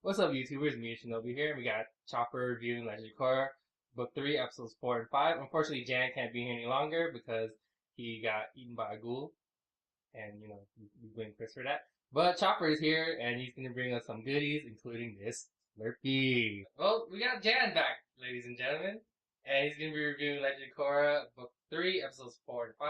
What's up, YouTubers? MediaShinobi here. We got Chopper reviewing Legend of Korra, Book 3, Episodes 4 and 5. Unfortunately, Jan can't be here any longer because he got eaten by a ghoul. And, we blame Chris for that. But Chopper is here, and he's going to bring us some goodies, including this Slurpee. Well, we got Jan back, ladies and gentlemen. And he's going to be reviewing Legend of Korra, Book 3, Episodes 4 and 5.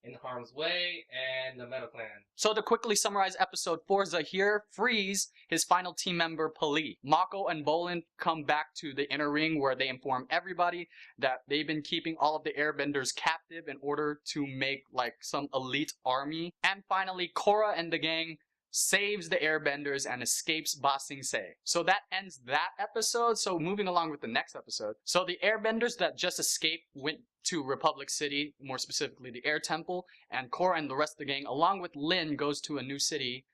In Harm's Way, and the Metal Clan. So to quickly summarize episode 4, Zahir frees his final team member, Pali. Mako and Bolin come back to the inner ring where they inform everybody that they've been keeping all of the airbenders captive in order to make like some elite army. And finally, Korra and the gang saves the airbenders and escapes Ba Sing Se. So that ends that episode. So moving along with the next episode. So the airbenders that just escaped went to Republic City, more specifically the Air Temple, and Korra and the rest of the gang, along with Lynn, goes to a new city.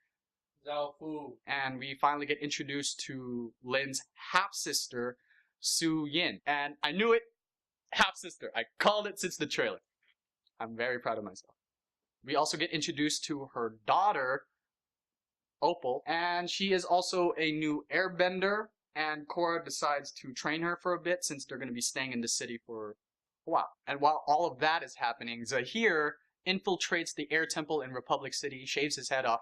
Zaofu. And we finally get introduced to Lynn's half-sister, Su Yin. And I knew it, half-sister. I called it since the trailer. I'm very proud of myself. We also get introduced to her daughter, Opal, and she is also a new airbender, and Korra decides to train her for a bit since they're going to be staying in the city for wow. And while all of that is happening, Zahir infiltrates the Air Temple in Republic City, shaves his head off,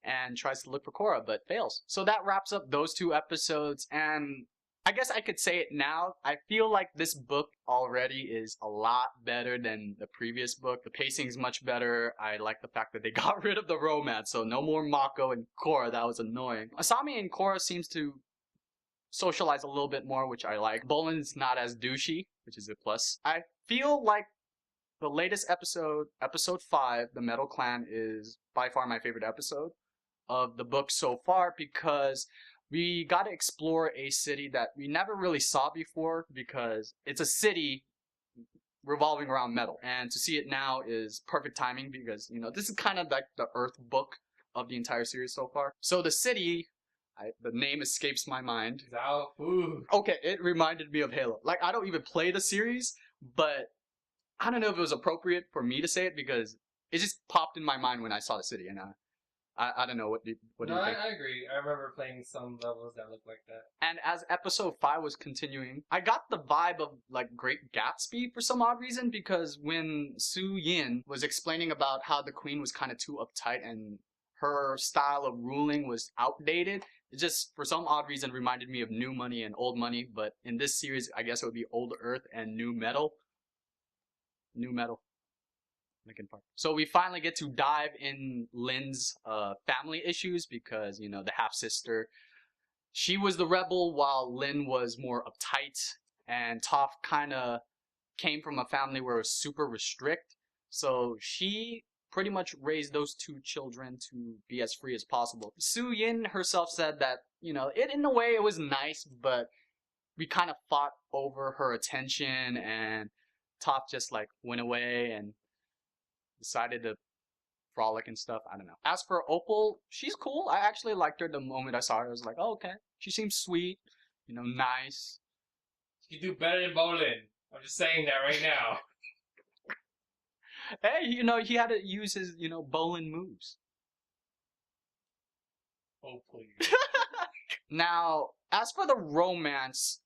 and tries to look for Korra, but fails. So that wraps up those two episodes, and I guess I could say it now. I feel like this book already is a lot better than the previous book. The pacing's much better. I like the fact that they got rid of the romance, so no more Mako and Korra. That was annoying. Asami and Korra seems to socialize a little bit more, which I like. Bolin's not as douchey, which is a plus. I feel like the latest episode, episode 5, the Metal Clan, is by far my favorite episode of the book so far because we got to explore a city that we never really saw before because it's a city revolving around metal. And to see it now is perfect timing because, this is kind of like the Earth book of the entire series so far. So the city, the name escapes my mind. Zaofu. Okay, it reminded me of Halo. Like, I don't even play the series, but I don't know if it was appropriate for me to say it because it just popped in my mind when I saw the city, and I don't know, what do you think? I agree. I remember playing some levels that looked like that. And as episode 5 was continuing, I got the vibe of, like, Great Gatsby for some odd reason because when Su Yin was explaining about how the queen was kind of too uptight and her style of ruling was outdated, it just, for some odd reason, reminded me of New Money and Old Money, but in this series, I guess it would be Old Earth and New Metal. New Metal. Linkin Park. So we finally get to dive in Lynn's family issues because, the half-sister, she was the rebel while Lynn was more uptight, and Toph kind of came from a family where it was super restrict, so she pretty much raised those two children to be as free as possible. Su Yin herself said that, in a way it was nice, but we kind of fought over her attention, and Toph just like went away and decided to frolic and stuff. I don't know. As for Opal, she's cool. I actually liked her the moment I saw her. I was like, oh, okay. She seems sweet, nice. You do better than Bolin. I'm just saying that right now. Hey, he had to use his, Bolin moves. Oh, please. Now, as for the romance,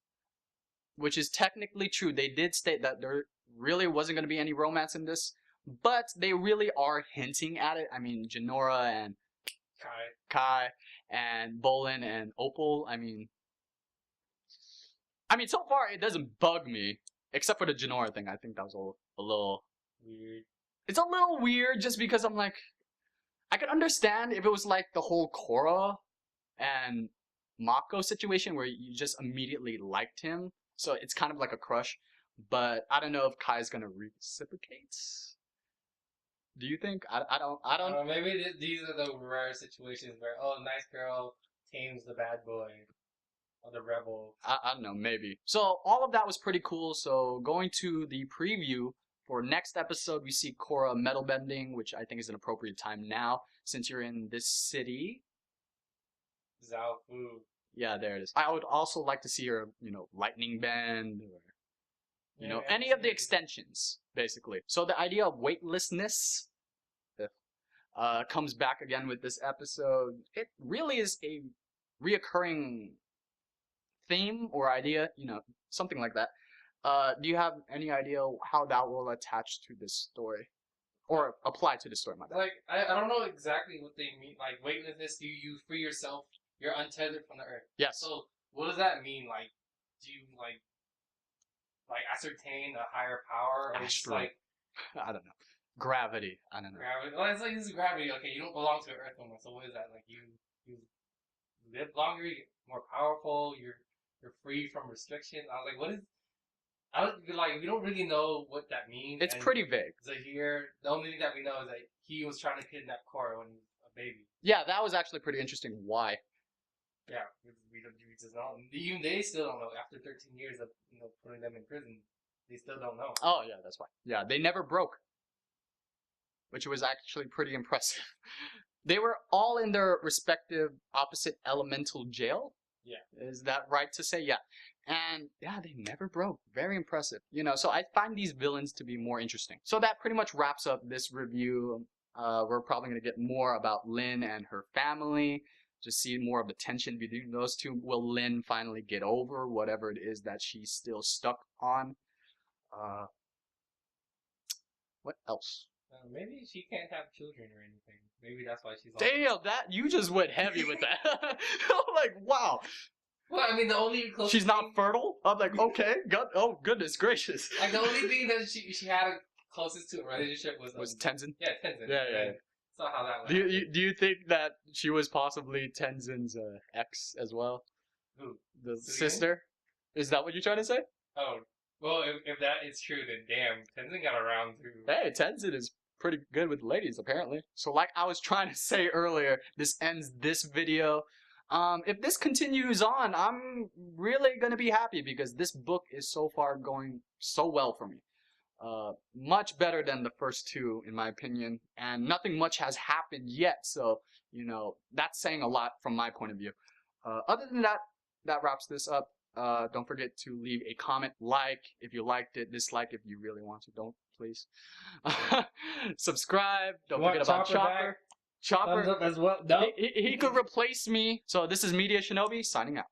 which is technically true, they did state that there really wasn't going to be any romance in this, but they really are hinting at it. I mean, Jinora and Kai and Bolin and Opal, I mean, so far it doesn't bug me, except for the Jinora thing. I think that was a little weird. It's a little weird just because I'm like, I could understand if it was like the whole Korra and Mako situation where you just immediately liked him. So it's kind of like a crush, but I don't know if Kai's gonna reciprocate. Do you think? I don't. Maybe these are the rare situations where, nice girl tames the bad boy or the rebel. I don't know, maybe. So all of that was pretty cool. So going to the preview for next episode, we see Korra metal bending, which I think is an appropriate time now since you're in this city. Zaofu. Yeah, there it is. I would also like to see her, lightning bend or, any of the extensions, basically. So the idea of weightlessness comes back again with this episode. It really is a reoccurring theme or idea, you know, something like that. Do you have any idea how that will attach to this story? Or apply to the story, my bad. Like, I don't know exactly what they mean. Like, weightlessness, you free yourself, you're untethered from the earth. Yes. So, what does that mean? Like, do you, like ascertain a higher power? Or just, Astral. like, I don't know. Gravity. I don't know. gravity? Well, it's like, this is gravity. Okay, you don't belong to the earth no more. So, what is that? Like, you live longer, you get more powerful, you're free from restriction. I was like, what is... I was like, we don't really know what that means. It's pretty vague. Zahir, the only thing that we know is that he was trying to kidnap Korra when he was a baby. Yeah, that was actually pretty interesting. Why? Yeah, we just don't. Even they still don't know. After 13 years of putting them in prison, they still don't know. Oh, yeah, that's why. Yeah, they never broke, which was actually pretty impressive. They were all in their respective opposite elemental jail. Yeah. Is that right to say? Yeah. And yeah, they never broke. Very impressive. You know, so I find these villains to be more interesting. So that pretty much wraps up this review. We're probably going to get more about Lynn and her family. Just see more of the tension between those two. Will Lynn finally get over whatever it is that she's still stuck on? What else? Maybe she can't have children or anything. Maybe that's why she's. Damn, that you just went heavy with that. I'm like, wow. Well, I mean, the only she's not fertile. I'm like, okay, God, oh goodness gracious. Like the only thing that she had closest to a relationship was Tenzin. Yeah, Tenzin. Yeah. Saw how that went. Do you think that she was possibly Tenzin's ex as well? Who? The Suyin? sister? Is that what you're trying to say? Oh, well, if that is true, then damn, Tenzin got around to. Hey, Tenzin is pretty good with ladies, apparently. So like I was trying to say earlier, this ends this video. If this continues on, I'm really gonna be happy because this book is so far going so well for me. Much better than the first two, in my opinion, and nothing much has happened yet, so, you know, that's saying a lot from my point of view. Other than that, that wraps this up. Don't forget to leave a comment, like if you liked it, dislike if you really want to, don't, please. Subscribe, don't forget about Chopper. Chopper, Thumbs up as well. No. he could replace me. So this is MediaShinobi signing out.